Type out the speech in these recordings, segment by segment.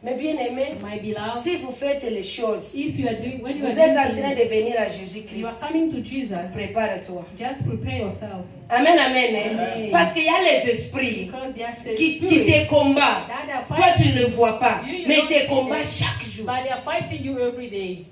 Mais bien aimé, My beloved, si vous faites les choses, if you are doing, when you vous are êtes en doing train things, de venir à you Jésus-Christ, are coming to Jesus. prépare-toi. Just prepare yourself. Amen, amen. Hein? Amen. Parce qu'il y a les esprits Because they are qui spirits te combattent. that are Toi, tu fighting ne le vois pas, You mais don't ils te see combattent them. chaque jour. But they are fighting you every day.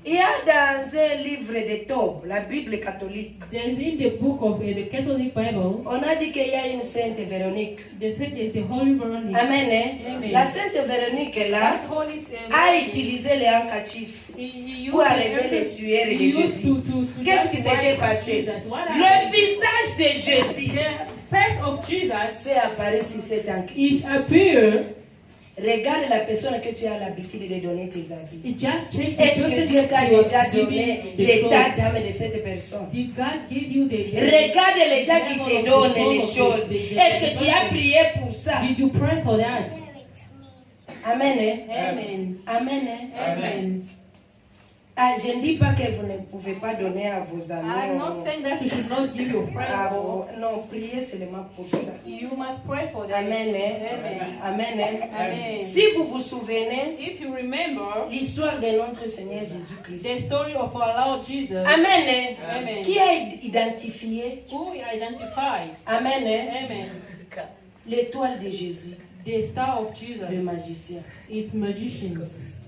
Il y a dans un livre de Tob, la Bible catholique, There's in the book of the Catholic Bible, on a dit qu'il y a une sainte Véronique. they said there's a holy Veronica. Amen. Hein? Amen. La sainte Véronique là That holy a utilisé les handkerchiefs he pour enlever les sueurs de he used Jésus. to Qu'est-ce qui just s'était wipe passé? Jesus. What Le happened? visage de Jésus The face of Jesus, s'est apparu sur cet handkerchief. it appeared, Regarde la personne que tu as l'habitude de donner tes habits. it just changed Est-ce the que person Dieu t'a that you déjà are donné giving the l'état clothes. d'âme de cette personne? Did God give you the Regarde les gens qui te donnent les choses. the Est-ce que tu as prié pour ça? Did you pray for that? Amen. Hein? Amen. Amen. Hein? Amen. Ah, je ne dis pas que vous ne pouvez pas donner à vos amis. I'm not saying that you should not give your à friends. vos- non, priez seulement pour ça. You must pray for them. Amen. Hein? Amen. Amen. Hein? Amen. Si vous vous souvenez, If you remember l'histoire de notre Seigneur Jésus-Christ. the story of our Lord Jesus, Amen. Hein? Amen. Qui a identifié, who we identify, Amen, hein? Amen, l'étoile de Jésus, the star of le Jesus, magicien. is magicians.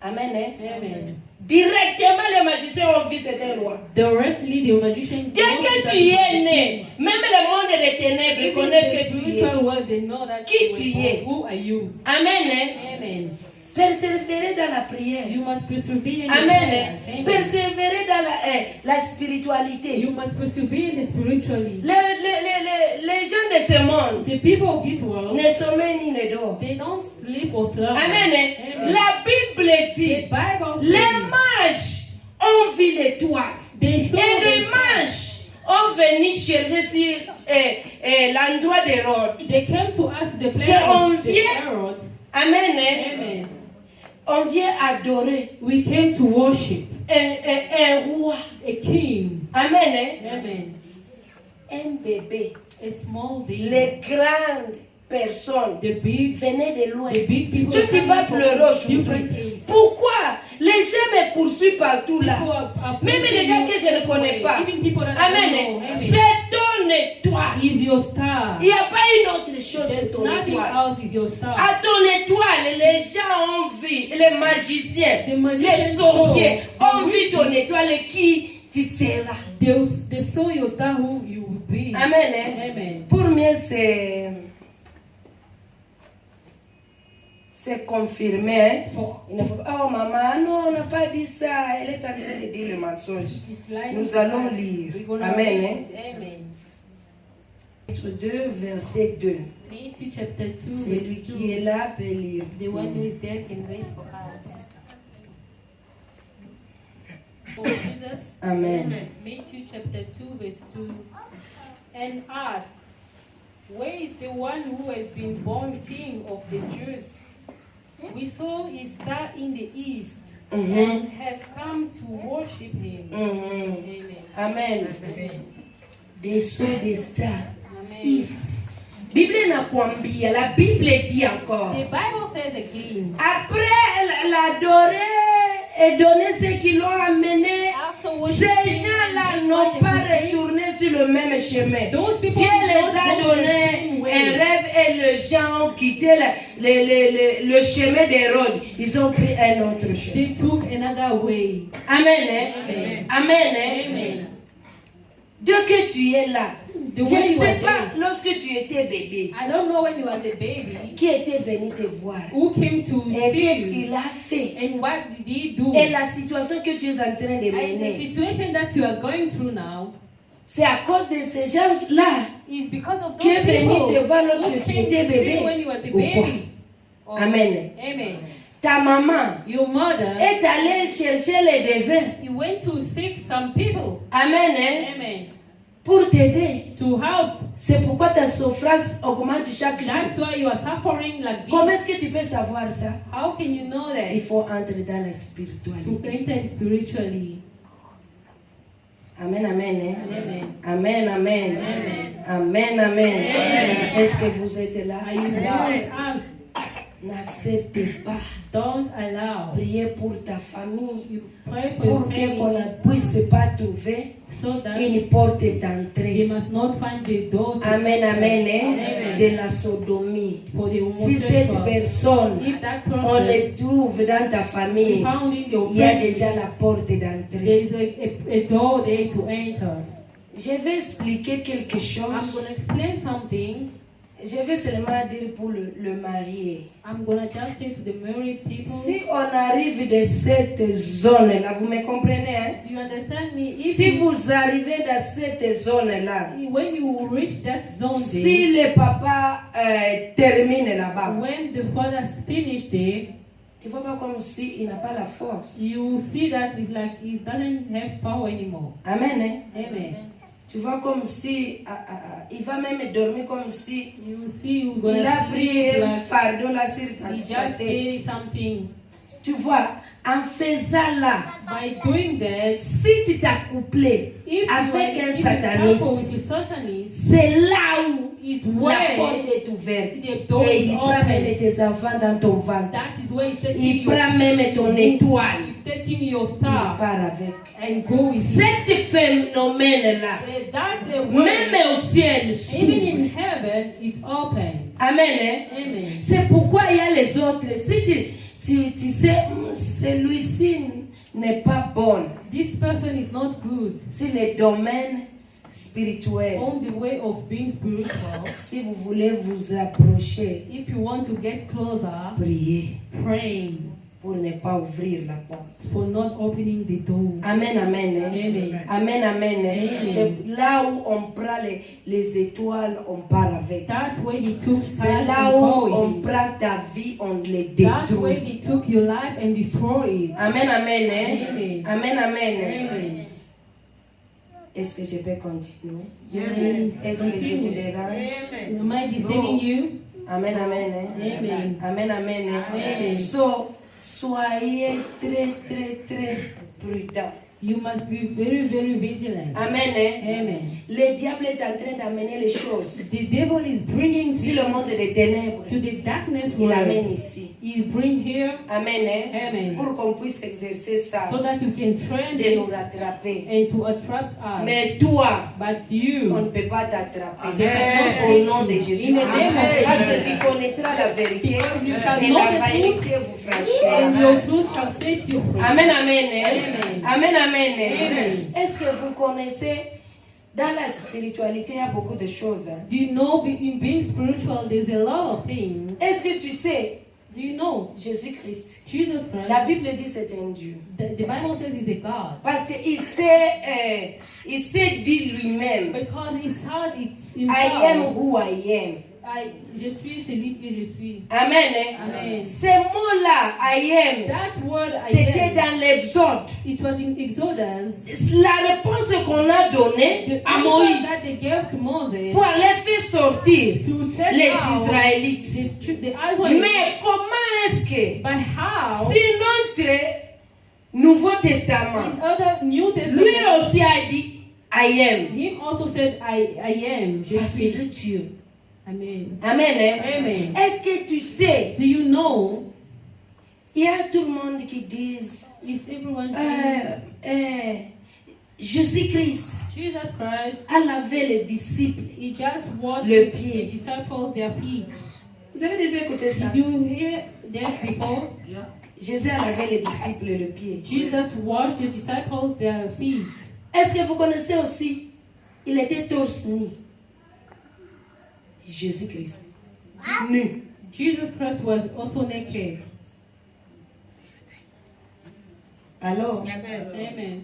Amen. Hein? Amen. Directement, les magiciens ont vu cette loi. Directly, the magician. Dès que tu y es né, même le monde des ténèbres Even connaît the que tu y es. spiritual world, they know that Qui you tu were es? born. Who are you? Amen. Hein? Amen. Persévérer dans la prière. You must persevere in Amen. the Hein? prayers. Amen. Persévérer dans la spiritualité. You must persevere in the spiritually. Les gens de ce monde The people of this world, ne sommeillent ni ne dorment. they don't sleep or slumber. Amen. Hein? Amen. La Bible The dit, Bible les says mages ont vu l'étoile. they saw Et les the star. mages ont venu chercher sur l'endroit d'Hérode. They came to us the place qu'on of the vient- Herod. Amen. Hein? Amen. On vient adorer We came to worship un roi. a king. Amen. Hein? Amen. Un bébé. A small baby. Les grandes personnes The big, venaient de loin. the big people. Toi, tu vas coming from pleurer different aujourd'hui. places. Pourquoi les gens me poursuivent partout là? People are Même les gens que je ne connais pas. Even people that I Amen. don't know. Hein? Amen. C'est ton étoile. Is your star. Il n'y a pas une autre chose que There's ton nothing étoile. else is your star. À ton étoile, les gens ont vu, les magiciens, The magicians les sorciers saw, ont vu ton étoile et qui tu seras. They saw your star who you will be. Amen. Hein? Amen. Pour mieux c'est confirmé. Hein? Il ne faut pas, oh maman, non, on n'a pas dit ça. Elle est en train de dire le mensonge. Nous allons lire. We're gonna Amen. read. Hein? Amen. Chapitre 2, verset 2. Matthew chapter 2, Celui verse qui est 2. là peut lire. The one who is there can read for us. For Jesus. Amen. Matthew chapter 2, verse 2. And asked, where is the one who has been born king of the Jews? We saw his star in the east and have come to worship him. Amen. Amen. Amen. Des sauts des stars. Amen. East. Bible inakwambia, la Bible dit encore. The Bible says again, Après l'adorer et donner ce qu'ils l'ont amené, after ces worshiping, gens-là n'ont pas retourné sur le même chemin. those people Dieu did les not a go the donné same way. un rêve et les gens ont quitté le chemin d'Hérode. Ils ont pris un autre chemin. They took another way. Amen. Hein? Amen. Amen. Hein? Amen. Dieu que tu es là. The Je way ne you sais are pas, there. lorsque tu étais bébé, I don't know when you was a baby, qui était venu te voir. who came to Et qu'est-ce see you, qu'il a fait? and what did he do? Et la situation que tu es en train de And the mener, situation that you are going through now c'est à cause de ces gens-là is because of qui est those venu people te voir who lorsque tu came étais to see bébé. you when you were a Ou quoi? baby. Oh, Amen. Amen. Ta maman Your mother, est allée chercher les devins. you went to seek some people. Amen. Hein? Amen. Pour t'aider. To help. C'est pourquoi ta souffrance augmente chaque That's jour. why you are suffering like Comment this. est-ce que tu peux savoir ça? How can you know that? Il faut entrer dans la To spiritualité. enter spiritually. Amen, amen. Hein? Amen. Amen, amen. Amen. Amen, amen. Amen. Est-ce que vous êtes là? Are you there with us? N'accepte pas. Don't allow. Prier pour ta famille. You pray for your Pour qu'on family ne puisse pas trouver so that une porte they d'entrée. must not find the door to Amen, amen. Amen. De la sodomie. For the Si cette homosexual. personne, If that on person le trouve dans ta famille, found in your il y a family, déjà la porte there d'entrée. is a door there to enter. Je vais expliquer quelque I'm chose. going to explain something. Je vais seulement dire pour le marié. I'm going to just say to the married people. Si on arrive de cette zone-là, vous me comprenez, hein? Do you understand me? If Si you, vous arrivez dans cette zone-là, when you reach that zone si there, le papa termine là-bas, when the father finished there, il faut faire comme s'il n'a pas la force. you see that it's like he doesn't have power anymore. Amen, hein? Amen. Tu vois comme si, il va même dormir comme si You see you're going il a to pris sleep un like fardeau là sur he sa just tête. did something. Tu vois, en faisant là, By doing that, si tu t'as couplé if avec un you are in sataniste, couple with the Satanist, c'est là où is la where porte est ouverte. the door Et is il prend même open. tes enfants dans ton ventre. That is where he's taking Il your, prend même ton étoile. he's taking your Il star part avec. and go with you. Cet phénomène-là, That's a même way. au ciel, Even s'ouvre. in heaven, it's open. Amen. Hein? Amen. C'est pourquoi il y a les autres. Si tu sais, celui-ci n'est pas bon. This person is not good Si le domaine spirituel, on the way of being spiritual. si vous voulez vous approcher, If you want to get closer, priez pray pour ne pas ouvrir la porte. for not opening the door. Amen, amen. Hein? Amen. Amen, amen. Hein? Amen. C'est là où on prend les étoiles, on part avec. That's where he took C'est stars là and où go on with it. prend ta vie, on les That's where détruit. he took your life and destroyed it. Amen, amen. Hein? Amen. Amen, amen. Amen. Est-ce que je peux continuer? Amen. Est-ce que je vous Continue. dérange? Am I disturbing you? Amen, amen. Hein? Amen. Amen, amen. Hein? Amen. So, soyez très prudents. You must be very, very vigilant. Amen. Hein? Amen. Le diable est en train d'amener les choses. The devil is bringing Si le monde things des ténèbres, to the darkness il l'amène world. ici. He bring here Amen. Hein? Amen. Pour qu'on puisse exercer ça, so that you can train de nous it rattraper. and to attract us. Mais toi, But on you, ne peut pas t'attraper. Amen. Au nom de Jésus. In the name of Parce que Jesus. tu connaîtras la vérité Because you shall et know la the truth, vérité vous franchira. and your truth shall set you free. Amen, amen. Hein? Amen. Amen, amen. Hein? Amen. Est-ce que vous connaissez, dans la spiritualité, il y a beaucoup de choses. Hein? Do you know in being spiritual there's a lot of things? Est-ce que tu sais, Do you know Jésus-Christ, Jesus la Christ? Bible dit c'est un Dieu. The Bible says he's a God. Parce qu'il s'est dit lui-même, Because he said it's I am himself. who I am. Je suis celui que je suis. Amen. Hein? Amen. Ces mots-là, I am, That word I c'était am, dans l'Exode. it was in Exodus. La réponse qu'on a donnée The à answer Moïse that they gave to Moses pour aller faire sortir to take les out Israélites. the Israelites. Mais comment est-ce que, But how? si notre Nouveau Testament, In other New lui Testament, aussi a dit, I am, he also said, I am. Je parce qu'il suis. est Dieu. Amen. Amen. Hein? Amen. Est-ce que tu sais, Do you know? il y a tout le monde qui dit, Is everyone saying Jésus-Christ Jesus Christ? a lavé les disciples. He just washed Le the pied. disciples their feet. Vous avez déjà écouté ça? Did you hear that before? Jésus a lavé les disciples le pied. Jesus washed the disciples their feet. Est-ce que vous connaissez aussi, il était torse nu. Jésus-Christ. Nu. Jesus Christ was also naked. Alors, Amen.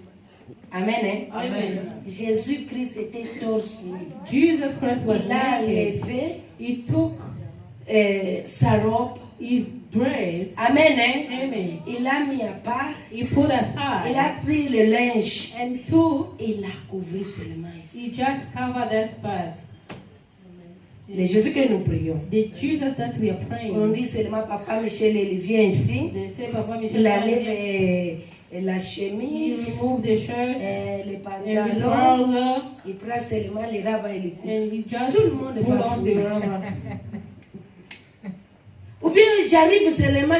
amen. Hein? Amen. Jésus-Christ était torse nu. Jesus Christ was Il a naked. levé He took sa robe. his dress. Amen. Hein? Amen. Il a mis à part. He put Il aside a pris le linge. and took. Et il a couvert seulement He ici. just covered that part. Le Jésus que nous prions. The Jesus that we are On praying. dit seulement Papa Michel, il vient ici. They say, Papa Michel, Il enlève la chemise, he removed the shirt les and the pantalons. trouser, Il prend seulement les rabats et les coups. and he just Tout le monde pulled va on the fouiller. rubber. Ou bien j'arrive seulement